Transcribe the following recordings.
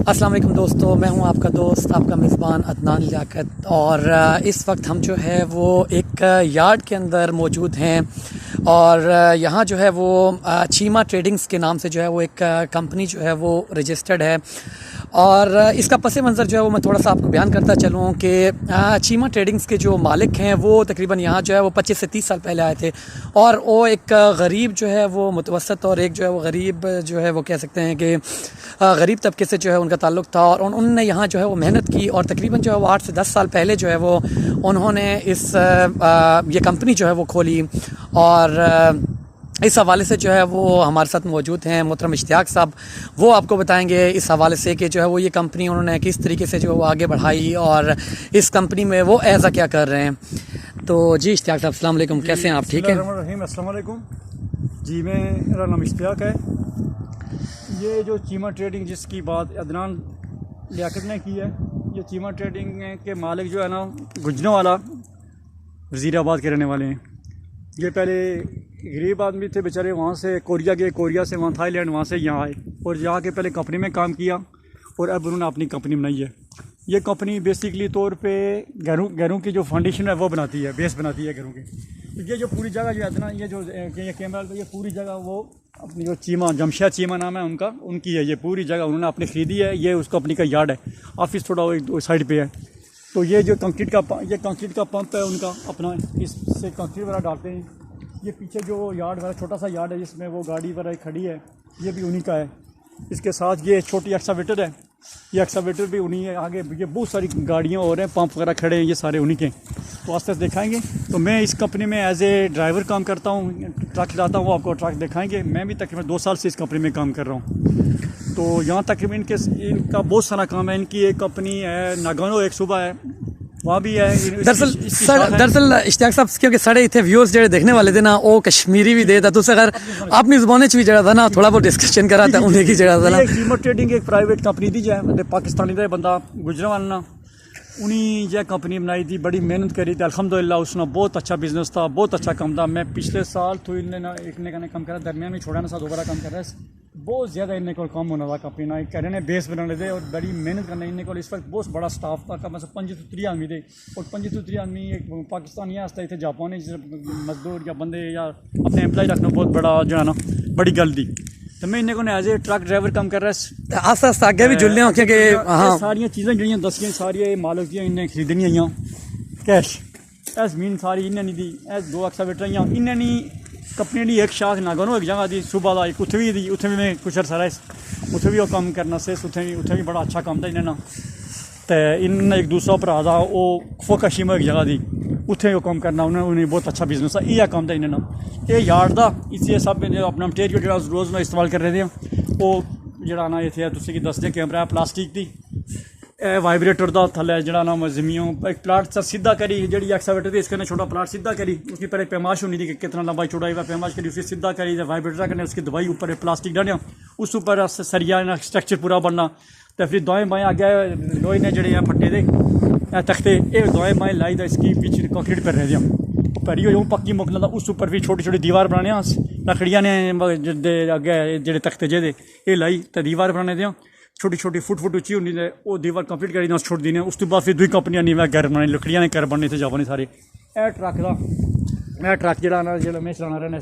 अस्सलाम वालेकुम दोस्तों, मैं हूं आपका दोस्त, आपका मेज़बान अदनान लियाकत। और इस वक्त हम जो है वो एक यार्ड के अंदर मौजूद हैं और यहाँ जो है वो चीमा ट्रेडिंग्स के नाम से जो है वो एक कंपनी जो है वो रजिस्टर्ड है। और इसका पस मंज़र जो है वो मैं थोड़ा सा आपको बयान करता चलूँ कि चीमा ट्रेडिंग्स के जो मालिक हैं वो तकरीबन यहाँ जो है वो 25 से 30 साल पहले आए थे। और वो एक गरीब जो है वो मुतवसत और एक जो है वो गरीब जो है वो कह सकते हैं कि गरीब तबके से जो है उनका ताल्लुक़ था। और उन्होंने यहाँ जो है वो मेहनत की और तकरीबन जो है वो 8 से 10 साल पहले जो है वो उन्होंने ये कंपनी जो है वो खोली। और इस हवाले से जो है वो हमारे साथ मौजूद हैं मोहतरम इश्तियाक साहब। वो आपको बताएंगे इस हवाले से कि जो है वो ये कंपनी उन्होंने किस तरीके से जो है वो आगे बढ़ाई और इस कंपनी में वो ऐसा क्या कर रहे हैं। तो जी इश्तियाक साहब, अस्सलाम वालेकुम, कैसे हैं आप? ठीक है अस्सलाम वालेकुम जी, मेरा नाम इश्तियाक है। ये जो चीमा ट्रेडिंग जिसकी बात अदनान लियाकत ने की है, ये चीमा ट्रेडिंग के मालिक जो है ना गुजरांवाला वज़ीराबाद के रहने वाले हैं। ये पहले गरीब आदमी थे बेचारे, वहाँ से कोरिया गए, कोरिया से वहाँ थाईलैंड, वहाँ से यहाँ आए और यहाँ के पहले कंपनी में काम किया और अब उन्होंने अपनी कंपनी बनाई है। ये कंपनी बेसिकली तौर पे घरों की जो फाउंडेशन है वो बनाती है, बेस बनाती है घरों की। तो ये जो पूरी जगह जो है ना, ये जो ये कैमरा ये पूरी जगह वो अपनी जो चीमा, जमशेद चीमा नाम है उनकी है। ये पूरी जगह उन्होंने अपनी ख़रीदी है। ये उस कंपनी का यार्ड है, ऑफिस थोड़ा वो साइड पे है। तो ये जो कंक्रीट का पंप है उनका अपना, इससे कंक्रीट वगैरह डालते हैं। ये पीछे जो यार्ड वाला छोटा सा यार्ड है जिसमें वो गाड़ी वगैरह खड़ी है, ये भी उन्हीं का है। इसके साथ ये छोटी एक्सावेटर है, ये एक्सावेटर भी उन्हीं है। आगे ये बहुत सारी गाड़ियाँ और हैं, पंप वगैरह खड़े हैं, ये सारे उन्हीं के। तो आस्ते आस्ते दिखाएंगे। तो मैं इस कंपनी में एज ए ड्राइवर काम करता हूँ, ट्रक चलाता हूँ, आपको ट्रक दिखाएंगे। मैं भी तकरीबन 2 साल से इस कंपनी में काम कर रहा हूँ। तो यहाँ तकरीबन इनका बहुत सारा काम है। इनकी एक कंपनी है नागानो, एक सूबा है, वहाँ भी है। दरअसल इश्तियाक साहब, क्योंकि साढ़े इतने व्यूअर्स जो देखने वाले थे ना वो कश्मीरी भी दे था, तो अगर अपनी ज़बान भी जगह था ना थोड़ा बहुत डिस्कशन करा था उन्हें की जगह था ना। चीमा ट्रेडिंग एक प्राइवेट कंपनी थी जो पाकिस्तानी का बंदा गुजरांवाला ना, उन्हीं जो कंपनी बनाई थी, बड़ी मेहनत करी थी। अल्हम्दुलिल्लाह उसने बहुत अच्छा बिजनेस था, बहुत अच्छा काम था। मैं पिछले साल तो इन्हें कम करा, दरमियान में छोड़ा ना सा दोबारा काम कर रहा है। बहुत ज़्यादा इन्हें को कम होना था कंपनी ना, कह रहे हैं बेस बनाने थे और बड़ी मेहनत करना। इन्हें को इस वक्त बहुत बड़ा स्टाफ था, कम से 25-30 आदमी थे। और 25-30 आदमी एक पाकिस्तानी आस्ता इतने जापानी मजदूर या बंदे या अपने एम्प्लॉय रखना बहुत बड़ा जो है ना बड़ी गल थी। तो मैं इन्हें को एज ए ट्रक ड्राइवर काम कर रहा है। आस्ता आस्ता आगे भी जुड़ने क्योंकि हाँ सारियाँ चीज़ें जड़ियाँ दसियाँ सारी मालिक दियाँ इन्हें खरीदनी आइयाँ कैश। एस मीन सारी इन्हें नहीं दी, एस 2 एक्सावेटर आइयाँ इन्हें नहीं। कंपनी दी एक शाख नागानो एक जगह दी सुबह का, एक उत्थे भी दी, उत्थे भी मैं कुछ अर्सा रहा, उत्थे भी वो काम करना से, उत्थे भी बड़ा अच्छा काम था इन्हें ना। तो इन एक दूसरा भरा था वो फोकाशीमा एक जगह दी, उत्थे वो काम करना, उन्हें बहुत अच्छा बिजनेस है। यह काम था इन्हें ना, ये यार्ड था। इसी सब अपना मटेरियल जो रोज़ में इस्तेमाल कर रहे थे वो जरा ना इतने तुम दसदे कैमरा है प्लास्टिक की वाइब्रेटर का थले जरा ना जमीनों एक प्लाट सर सीधा करी, जी एक्सावेटर थी इसके छोटा प्लाट सीधा करी, उसकी पहले पैमाश होनी थी कि कितना लंबा चौड़ाई हुआ, पैमाश करी उसकी सीधा करी, वाइब्रेटर करने उसकी दवाई ऊपर प्लास्टिक डालिया, उस ऊपर सरिया स्ट्रक्चर पूरा बनना। तो फिर दाएँ बाएँ आगे लोहे ने जड़े फट्टे थे तख्ते, ये दाएँ बाएँ लाई था इसकी बीच कंक्रीट पर रह दिया पर यूँ पक्की मुकना था। उस ऊपर भी छोटी छोटी दीवार बनाने लकड़ियाँ ने अगे जेडे तख्ते जे ये लाई तो दीवार बनाने दियाँ छोटी छोटी फुट उच्ची होनी है। वो दीवार कंप्लीट करी ना छोड़ दी ने। उस तो बाद फिर 2 कंपनियां नहीं मैं घर बनानी, लकड़ियाँ ने घर बनने थे जापानी सारे। यह ट्रक था, यह ट्रक जरा ना जो मैं चलाना रहना,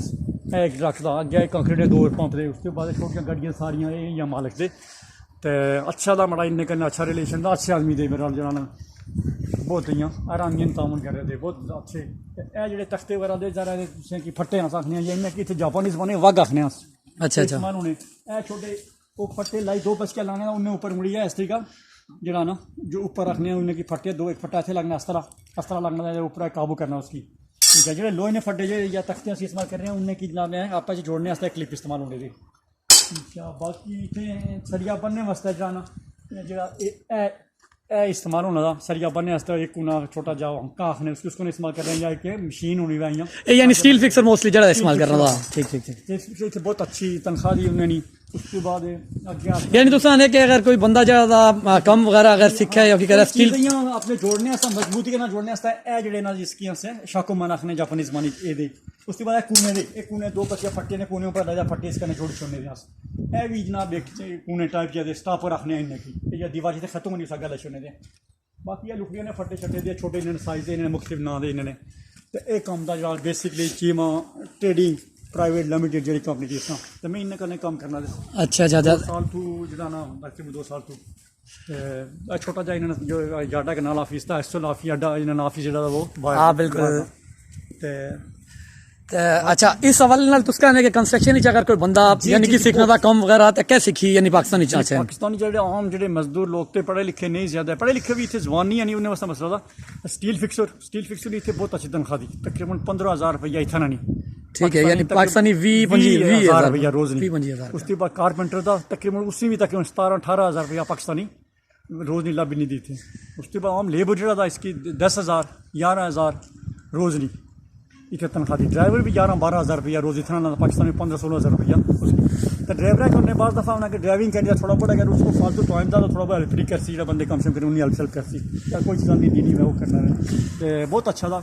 एक ट्रक था अगे कंक्रीट के 2 पंप थे। उसके बाद छोटियां गड्डियां सारियां ये मालिक थे। तो अच्छा था बड़ा इन्हें करना, अच्छा रिलेशन था, अच्छे आदमी थे मेरा जरा ना, बहुत इं आरामी तामन कर रहे थे, बहुत अच्छे। यह जो तख्ते वगैरह दे जा रहे थे कि फट्टे अस आखने ये इन्हें कि इतने जापानीज बने वग आखने। अच्छा इस्तेमाल होने यह छोटे वो फट्टे लाई 2 पचके लाने उन्हें ऊपर मुड़ी है इस तरीका जरा ना जो ऊपर रखने उन्हें की फट्टे 2 एक फट्टा ऐसे लगना, इस तरह लगना ऊपर काबू करना उसकी। ठीक है, जो लोहे ने फट्टे जो या तख्तियाँ इस्तेमाल कर रहे हैं उन्हें की लाने हैं आपस में जोड़ने वास्ते क्लिप इस्तेमाल होने थे। अच्छा, बाकी इतने सरिया बनने वास्ते जरा जरा इस्तेमाल होना था, सरिया बनने वास्ते एक कोना छोटा जा हंका आखने उसको इस्तेमाल कर रहे हैं, या एक मशीन होनी हुई यानी स्टील फिक्सर मोस्टली जरा इस्तेमाल करना था। ठीक ठीक ठीक, बहुत अच्छी तनख्वाह दी उन्हें नहीं। उसके बाद अगे यानी तुस आने कि अगर कोई बंदा ज्यादा कम वगैरह अगर सीखा या कि करे स्किल अपने जोड़ने आस्ता मजबूती के नाल जोड़ने आस्ता ए जेड़े ना जिसकी असें शाकुमान आखने जापानी जमानी ए दे उसके बाद कूने दो कच्चे फट्टे ने कूने ऊपर राजा फट्टे इसका जोड़ छोड़ने दे अस ए भी जनाब एक कूने टाइप के स्टॉपर रखने इन्ने की या दीवार जिते खत्म होनी सा गल छोड़ने दे बाकी ये लुकड़ियां ने फट्टे छट्टे दे छोटे इन्ने साइज दे इन्ने मुख्तलिफ नाम दे इन्ने ते ए काम दा जेड़ा basically Cheema trading private limited जेडी कंपनी दी सा ते मैं इन्ने कन्ने काम करना दे अच्छा ज्यादा साल तू जेड़ा ना तकरीबन 2 साल तू ते छोटा जा इन्ने जो याडा के नाल ऑफिस था एसएल ऑफिस याडा इन्ने ऑफिस जेड़ा वो हां बिल्कुल ते अच्छा इस हवाले नाल तुस कहने के कंस्ट्रक्शन च अगर कोई बंदा यानी कि सीखने दा काम वगैरह ते क्या सीखी यानी पाकिस्तानी च अच्छा पाकिस्तानी जेडे आम जेडे मजदूर लोग ते पढ़े लिखे नहीं ज्यादा पढ़े लिखे भी इत्थे जवान नहीं है उन्हें वास्ते मसला था स्टील फिक्सर इत्थे बहुत अच्छी तनख्वाह दी तकरीबन 15,000 रुपया इत्थे ना नहीं ठीक है यानी पाकिस्तानी 20-25,000 रुपया रोज नहीं 20-25,000 उसके बाद कारपेंटर दा तकरीबन उसी भी तकरीबन 17-18,000 रुपया पाकिस्तानी रोज नहीं लभी नहीं दी थी उसके बाद आम लेबर जेड़ा था इसकी 10,000 11,000 रोज नहीं इतने तनख्वाह दी ड्राइवर भी 11-12,000 रुपया रोज इतना ना पाकिस्तान में 15-16,000 रुपया तो ड्राइवर है उन्हें बाद दफ़ा उन्हें ड्राइविंग करनी थोड़ा बहुत अगर उसको फालतू टाइम था तो थोड़ा बहुत हेल्प नहीं करती जो बंदे कम से कम उन्हें हेल्प करती या कोई चीज़ नहीं दी मैं वो करना है बहुत अच्छा था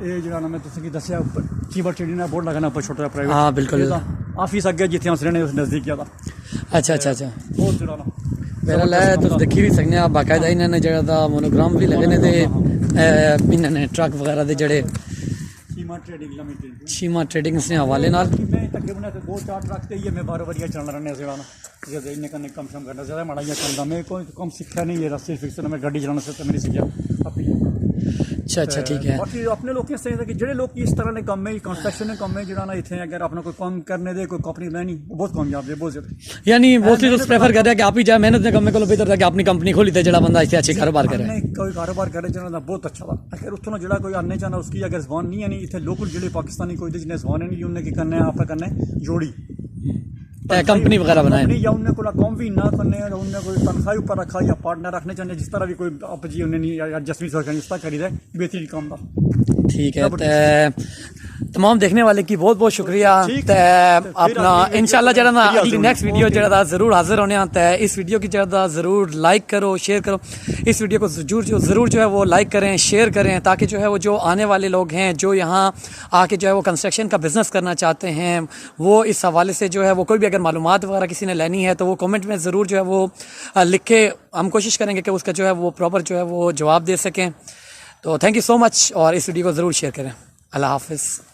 ये जो ना मैं तुझे दसिया ऊपर कीबोर्ड ट्रेडिंग का बोर्ड लगाना ऊपर छोटा प्राइवेट हाँ बिल्कुल ऑफिस अगे जिथे हम रहने उस नज़दीक गया था अच्छा बहुत जो ना मेरा लै तुस दिक्खी भी सकने आप बाकायदा इन्होंने जेह्ड़ा मोनोग्राम भी लगे ने ते इन्होंने ट्रक वगैरह दे जेह्ड़े शीमा ट्रेडिंग ने हवाले नाल मैं तकरीबन 2-4 ट्रक ते मैं 12 वरिया चलना रहने से ना ज्यादा इन्ने कने कम से कम करना ज्यादा माड़ा या करदा मैं कोई कम सीखा नहीं है रास्ते फिक्स मैं गाड़ी चलाना से मेरी सीखा अच्छा ठीक है बाकी अपने लोग से कि जेडे लोग इस तरह ने काम में कंस्ट्रक्शन ने काम में जेड़ा ना इथे अगर अपना कोई काम करने दे कोई कंपनी लेनी बहुत कामयाब है बहुत ज्यादा यानी मोस्टली तो प्रेफर कर रहे हैं कि आप ही जाए मेहनत ने काम में को बेहतर है कि अपनी कंपनी खोली ते जेड़ा बंदा इसे अच्छे कारोबार करे कोई कारोबार करे जेड़ा बहुत अच्छा था अगर उतना जेड़ा कोई आने चाहना उसकी अगर जबान नहीं है नहीं इथे लोकल जेडे पाकिस्तानी कोई जिन्हें जबान नहीं उन्हें की करने आप करने जोड़ी कंपनी वगैरह बनाए या उन्हें कोई काम भी ना करने उन्हें कोई तनख्वाह ऊपर रखा या पार्टनर रखने चाहिए जिस तरह भी कोई आप जी उन्हें नहीं एडजस्टमेंट करनी उस तरह करी दे बेहतरीन काम था ठीक है तमाम देखने वाले की बहुत बहुत शुक्रिया अपना इंशाल्लाह जरा ना अगली नेक्स्ट वीडियो जरा जरूर हाजिर होने आता है इस वीडियो की जरा जरूर लाइक करो शेयर करो इस वीडियो को जरूर जो है वो लाइक करें शेयर करें ताकि जो है वो जो आने वाले लोग हैं जो यहाँ आके जो है वो कंस्ट्रक्शन का बिजनेस करना चाहते हैं वो इस हवाले से जो है वो कोई भी अगर मालूमात वगैरह किसी ने लेनी है तो वो कमेंट में ज़रूर जो है वो लिखे हम कोशिश करेंगे कि उसका जो है वो प्रॉपर जो है वो जवाब दे सकें तो थैंक यू सो मच और इस वीडियो को ज़रूर शेयर करें अल्लाह हाफिज़।